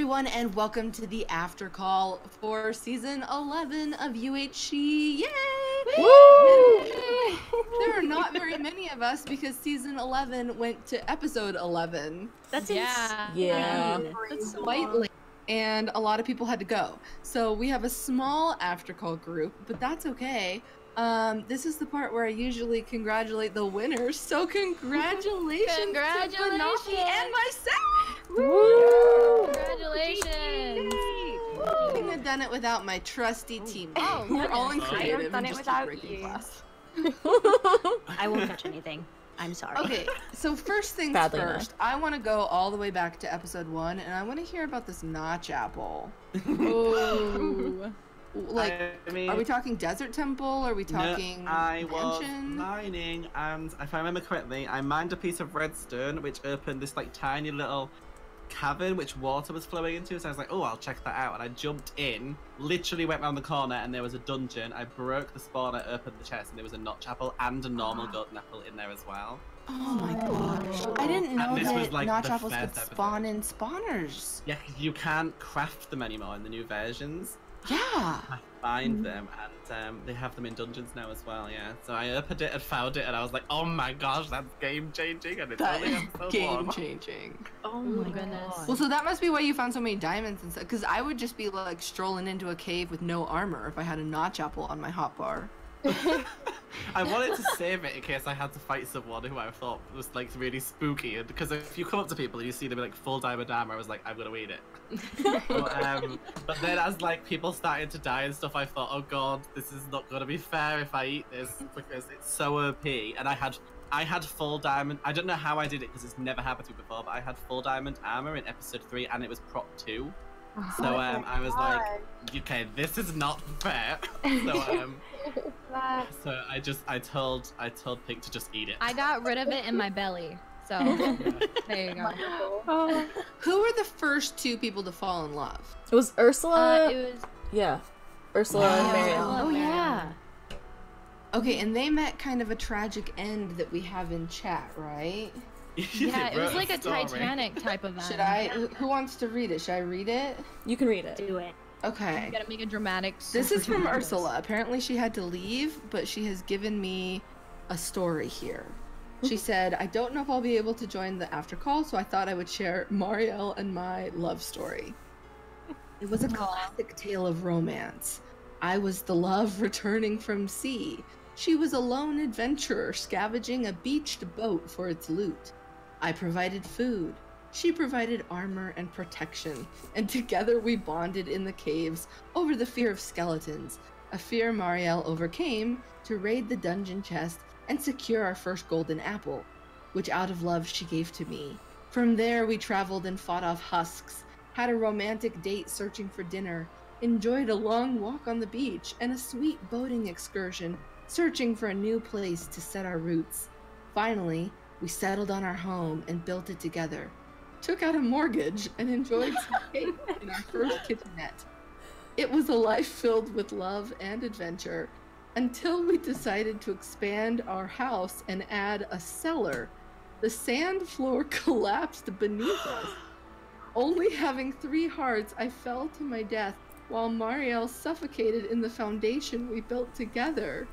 everyone, and welcome to the Aftercall for season 11 of UHShe. Yay! Woo! There are not very many of us because season 11 went to episode 11. That's yeah. That's Quite late, and a lot of people had to go. So we have a small Aftercall group, but that's okay. This is the part where I usually congratulate the winners. So congratulations to Banashi and myself! Woo! Congratulations! I couldn't have done it without my trusty team. Oh, we're all in creative and just keep breaking glass. I won't touch anything. I'm sorry. Okay, so first things first, I want to go all the way back to episode 1, and I want to hear about this notch apple. Ooh. Like, I mean, are we talking desert temple? Are we talking I was mansion? mining, and if I remember correctly, I mined a piece of redstone, which opened this like tiny little cavern which water was flowing into. So I was like, oh, I'll check that out. And I jumped in, literally went around the corner, and there was a dungeon. I broke the spawner, opened the chest, and there was a notch apple and a normal golden apple in there as well. Oh my gosh. I didn't know that like notch apples could spawn in spawners. Yeah, you can't craft them anymore in the new versions. Yeah. I find them, and they have them in dungeons now as well, yeah. So I opened it and found it, and I was like, oh my gosh, that's game-changing, and it's only episode game-changing. Oh my goodness. Well, so that must be why you found so many diamonds and stuff, because I would just be like strolling into a cave with no armor if I had a notch apple on my hotbar. I wanted to save it in case I had to fight someone who I thought was like really spooky, and because if you come up to people and you see them in like full diamond armor, I was like, I'm gonna eat it. But then as like people started to die and stuff, I thought, oh god, this is not gonna be fair if I eat this because it's so OP. And I had full diamond. I don't know how I did it because it's never happened to me before, but I had full diamond armor in episode 3, and it was prop 2. So I was like, okay, this is not fair. So I told Pink to just eat it. I got rid of it in my belly. So there you go. Who were the first 2 people to fall in love? It was Ursula. It was Ursula and Mariel. Oh yeah. Okay, and they met kind of a tragic end that we have in chat, right? Yeah, it was like a Titanic type of Should I? Who wants to read it? Should I read it? You can read it. Do it. Okay. You gotta make a dramatic. This is from Ursula. Apparently she had to leave, but she has given me a story here. She said, I don't know if I'll be able to join the Aftercall, so I thought I would share Mariel and my love story. It was a classic tale of romance. I was the love returning from sea. She was a lone adventurer scavenging a beached boat for its loot. I provided food. She provided armor and protection, and together we bonded in the caves over the fear of skeletons, a fear Mariel overcame to raid the dungeon chest and secure our first golden apple, which out of love she gave to me. From there we traveled and fought off husks, had a romantic date searching for dinner, enjoyed a long walk on the beach and a sweet boating excursion, searching for a new place to set our roots. Finally, we settled on our home and built it together. Took out a mortgage and enjoyed some cake in our first kitchenette. It was a life filled with love and adventure until we decided to expand our house and add a cellar. The sand floor collapsed beneath us. Only having 3 hearts, I fell to my death while Mariel suffocated in the foundation we built together.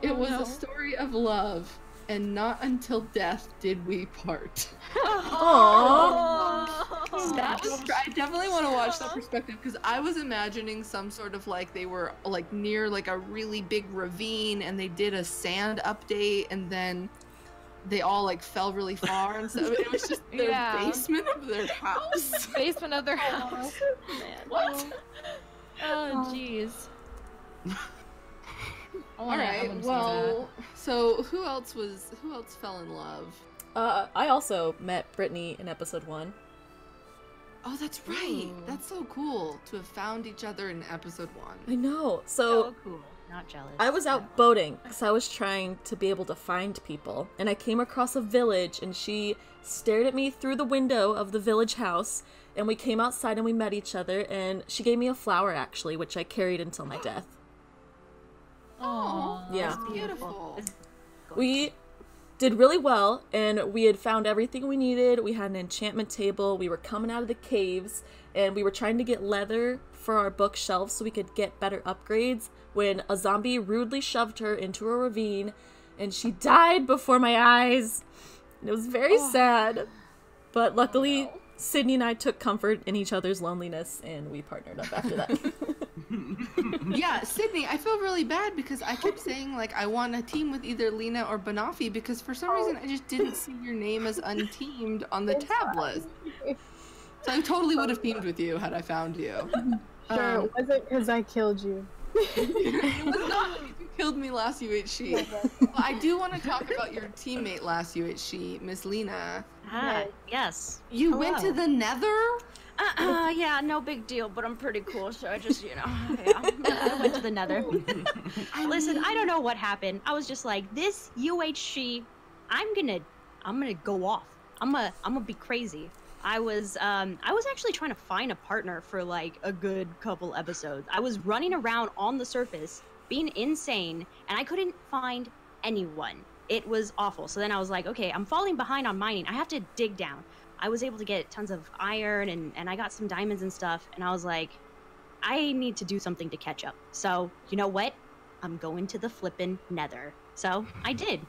It was a story of love. And not until death did we part. Aww. I definitely want to watch that perspective because I was imagining some sort of like they were like near like a really big ravine and they did a sand update and then they all like fell really far and so it was just their basement of their house. Basement of their house. Man. What? Oh jeez. All right. Well, so who else fell in love? I also met Brittany in episode 1. Oh, that's right. That's so cool to have found each other in episode 1. I know. So cool. Not jealous. I was out boating because I was trying to be able to find people, and I came across a village, and she stared at me through the window of the village house, and we came outside and we met each other, and she gave me a flower actually, which I carried until my death. Oh, yeah. That's beautiful. We did really well, and we had found everything we needed. We had an enchantment table. We were coming out of the caves, and we were trying to get leather for our bookshelves so we could get better upgrades when a zombie rudely shoved her into a ravine, and she died before my eyes. And it was very sad. But luckily, Sydney and I took comfort in each other's loneliness, and we partnered up after that. Yeah, Sydney, I feel really bad because I kept saying, like, I want a team with either Lena or Banafi because for some reason I just didn't see your name as unteamed on the tab list. So I totally would have teamed with you had I found you. Sure, it wasn't because I killed you. It was not because you killed me last UHShe. Well, I do want to talk about your teammate last UHShe, Miss Lena. Hi. Yes. You went to the Nether? Yeah, no big deal, but I'm pretty cool, so I just, yeah, I went to the Nether. Listen, I don't know what happened. I was just like, this UHShe, I'm gonna go off. I'm gonna be crazy. I was actually trying to find a partner for like a good couple episodes. I was running around on the surface, being insane, and I couldn't find anyone. It was awful. So then I was like, okay, I'm falling behind on mining. I have to dig down. I was able to get tons of iron and I got some diamonds and stuff. And I was like, I need to do something to catch up. So you know what? I'm going to the flippin' Nether. So I did.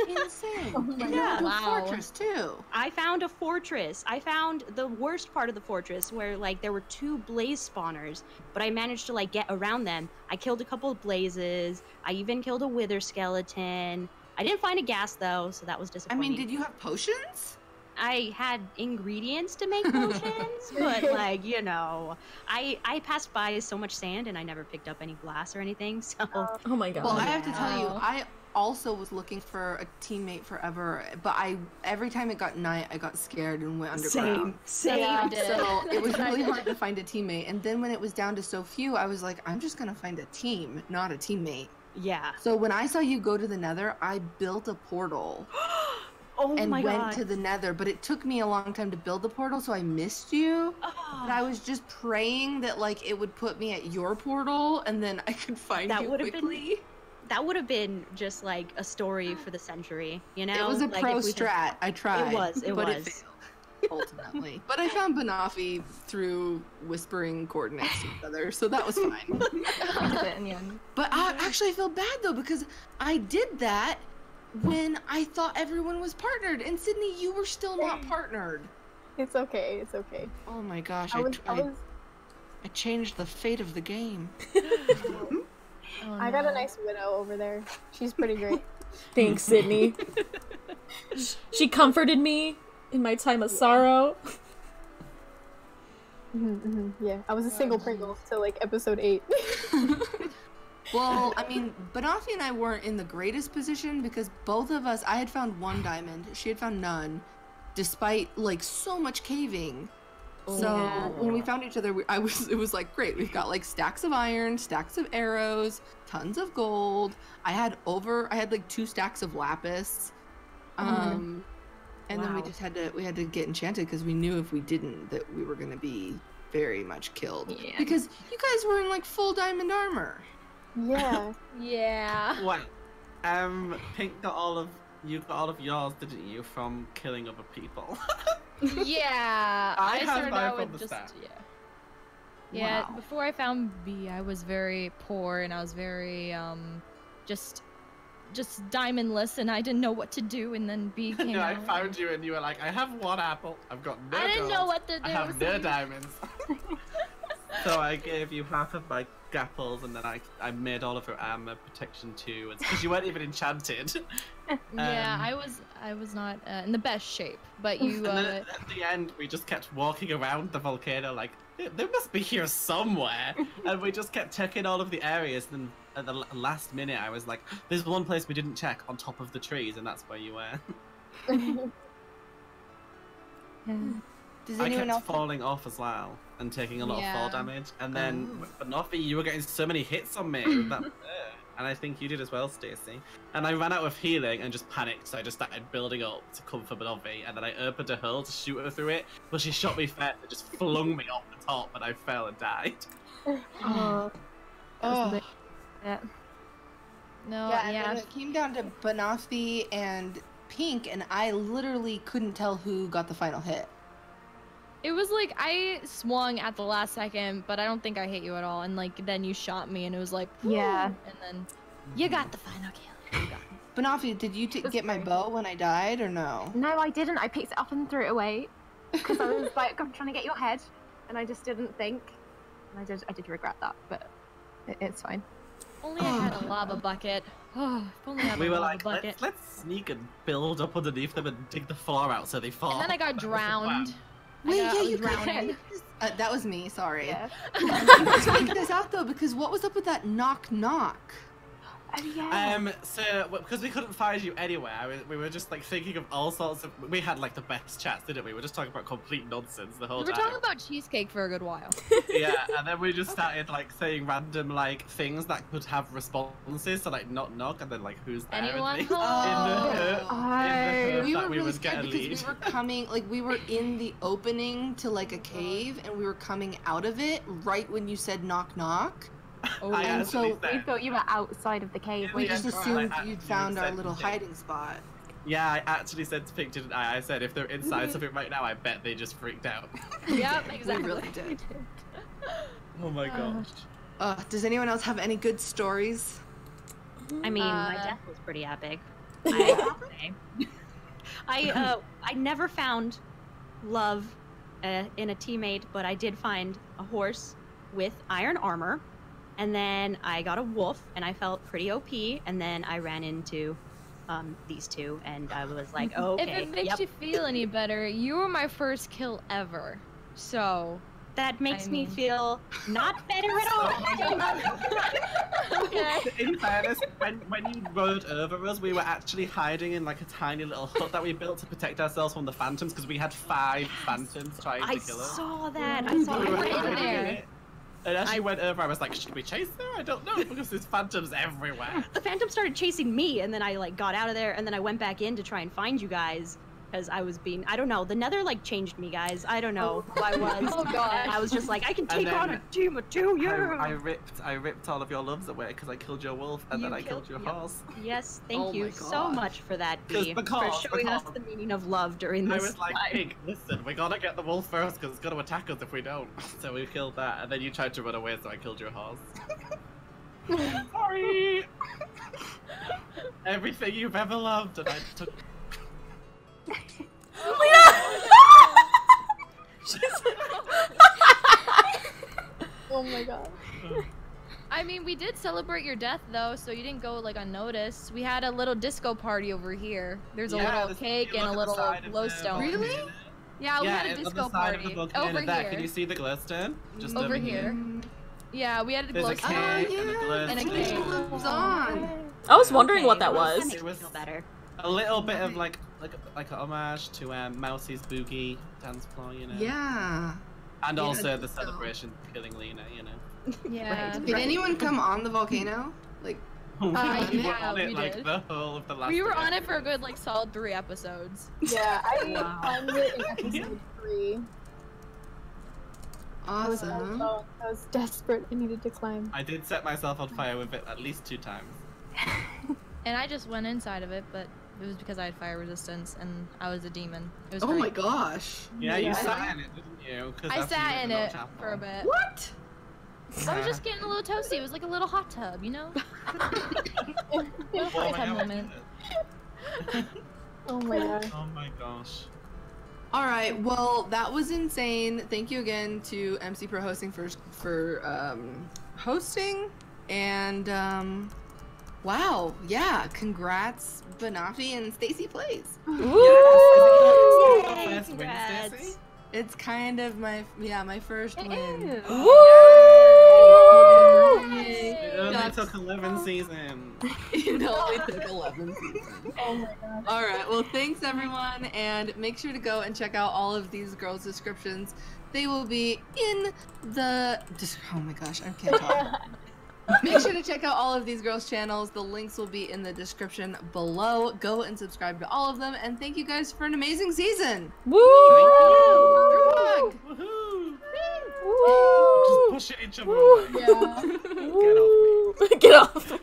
Insane. Yeah. Wow. Fortress too. I found a fortress. I found the worst part of the fortress where like there were 2 blaze spawners, but I managed to like get around them. I killed a couple of blazes. I even killed a wither skeleton. I didn't find a gas though, so that was disappointing. I mean, did you have potions? I had ingredients to make potions, but like, you know, I passed by so much sand and I never picked up any glass or anything, so. Oh my god. Well, I have to tell you, I also was looking for a teammate forever, but every time it got night, I got scared and went underground. Same. Yeah, So it was really hard to find a teammate. And then when it was down to so few, I was like, I'm just gonna find a team, not a teammate. Yeah. So when I saw you go to the Nether, I built a portal. Oh and my went god. to the Nether, but it took me a long time to build the portal, so I missed you. Oh. But I was just praying that like it would put me at your portal, and then I could find That you would have quickly. That would have been just like a story for the century, you know? It was a like, pro if we had- strat. I tried. It but was. It failed, ultimately. But I found Banafi through whispering coordinates to each other, so that was fine. But I actually feel bad though because I did that when I thought everyone was partnered, and Sydney, you were still not partnered. It's okay. It's okay. Oh my gosh, I changed the fate of the game. I got a nice widow over there. She's pretty great. Thanks, Sydney. She comforted me in my time of sorrow. Yeah, I was a single Pringle till like episode 8. Well, I mean, Banafi and I weren't in the greatest position because both of us, I had found 1 diamond, she had found none, despite like so much caving. So when we found each other, it was like, great, we've got like stacks of iron, stacks of arrows, tons of gold. I had like 2 stacks of lapis. And then we had to get enchanted because we knew if we didn't that we were going to be very much killed. Yeah. Because you guys were in like full diamond armor. Yeah. Yeah. Wait, Pink got all of yours, didn't you, from killing other people? Yeah. I had started mine out from with the just start. Yeah, Wow. before I found B, I was very poor and I was very just diamondless and I didn't know what to do, and then B came No, I out. found you and you were like, I have 1 apple, I've got no I didn't gold, know what to do. I have so no you- diamonds. So I gave you half of my gapples, and then I made all of her armor protection too, because you weren't even enchanted. Yeah, I was not in the best shape, but you. And then at the end, we just kept walking around the volcano like, they must be here somewhere, and we just kept checking all of the areas. And at the last minute, I was like, there's one place we didn't check on top of the trees, and that's where you were. Does I anyone kept else? falling off as well and taking a lot of fall damage, and then but Nofi, you were getting so many hits on me with that and I think you did as well, Stacey. And I ran out of healing and just panicked, so I just started building up to come for Nofi, and then I opened a hole to shoot her through it, but she shot me first and just flung me off the top, and I fell and died. Oh. Yeah. No, Yeah, and yeah. then it came down to Banafi and Pink, and I literally couldn't tell who got the final hit. It was like I swung at the last second, but I don't think I hit you at all. And like then you shot me, and it was like Yeah. and then you got the final kill. You got it. Banafi, did you get my bow when I died or no? No, I didn't. I picked it up and threw it away because I was like, I'm trying to get your head, and I just didn't think. And I did regret that, but it's fine. Only I had a lava bucket. Oh, if only I had We a were lava like, bucket. let's sneak and build up underneath them and dig the floor out so they fall. And then I got That was the drowned. plan. Wait, I yeah, was you drowning. that was me, sorry. Yeah. You guys figured this out though, because what was up with that knock knock? Oh yeah. So because we couldn't find you anywhere, we were just like thinking of all sorts of. We had like the best chats, didn't we? We were just talking about complete nonsense the whole We were time. talking about cheesecake for a good while. Yeah, and then we just started like saying random like things that could have responses, so like knock knock, and then like who's there? Anyone and home? in the hope We that were we really would get a scared lead. because we were coming, like we were in the opening to like a cave, and we were coming out of it right when you said knock knock. Oh, I and actually so said, We thought you were outside of the cave. Yeah, We yeah, just right. assumed I you'd actually found our said little you did. hiding spot. yeah, I actually said to Pink, didn't I? I said if they're inside something right now, I bet they just freaked out. Yep, We exactly. really did. Oh my gosh. Does anyone else have any good stories? I mean, my Uh, death was pretty epic. I have to say. I never found love in a teammate, but I did find a horse with iron armor, and then I got a wolf, and I felt pretty OP, and then I ran into these two, and I was like, oh, okay, If it makes yep. you feel any better, you were my first kill ever. So That makes I me mean- feel not better at all. okay. In fairness, when you rode over us, we were actually hiding in like a tiny little hut that we built to protect ourselves from the phantoms because we had 5 phantoms trying I to kill us. saw that. You I saw did. We were Right in hiding there. in it. And as you went over, I was like, should we chase her? I don't know because there's phantoms everywhere. The phantom started chasing me, and then I like got out of there, and then I went back in to try and find you guys because I was being, I don't know, the nether like changed me, guys. I don't know who I was. Oh, gosh. And I was just like, I can And take on then a team of 2, yeah. I ripped all of your loves away because I killed your wolf and You then I killed your killed- yep. horse. Yes, thank Oh you my so gosh. much for that, Because- Bea, because- for showing us because- the meaning of love during I this was like, time. Pig, listen, we gotta get the wolf first because it's gonna attack us if we don't. So we killed that, and then you tried to run away, so I killed your horse. Sorry! Everything you've ever loved, and I took. Oh my god. I mean, we did celebrate your death though, so you didn't go like unnoticed. We had a little disco party over here. There's a little this- cake you and a look at the little side of the glowstone. Really? volcano. Yeah, we Yeah, had a it's on disco the side of party the volcano over there. here. Can you see the glowstone? Just Over over here. Yeah, we had a There's a glowstone. cake yeah. and a glowstone. And a Switch cake. gloves on. I was wondering what that Okay, well, was. That makes It me was- feel better. A little bit of like an homage to Mousie's boogie dance floor, you know. Yeah. And Yeah, also the so- celebration of killing Lena, you know. Yeah. Did anyone come on the volcano? Like, we were yeah, on it we like did. the whole of the last. We were 3 on it for a episodes. good like solid 3 episodes. Yeah, I Wow. found it in episode 3. awesome. I was desperate. I needed to climb. I did set myself on fire with it at least 2 times. And I just went inside of it, but it was because I had fire resistance and I was a demon. It was Oh great. my gosh. Yeah, Yeah. you sat in it, didn't you? 'Cause I after you sat went in to it the chapel. for a bit. What? I was just getting a little toasty. It was like a little hot tub, you know? Little Well, hot tub how moment. was it? Oh my god. Oh my gosh. All right. Well, that was insane. Thank you again to MCProHosting for hosting, and wow, yeah, congrats, Banafi and Stacy Plays. Your Yay, first win, congrats. Stacey? It's kind of my first win. It only That's- took 11 seasons. It only took 11 seasons. Oh my god. All right. Well, thanks everyone, and make sure to go and check out all of these girls' descriptions. They will be in the. Oh my gosh, I can't talk. Make sure to check out all of these girls' channels. The links will be in the description below. Go and subscribe to all of them, and thank you guys for an amazing season. Woo! Hug. Woohoo! Woo! Just pushing each other away. Yeah. Get off me. Get off.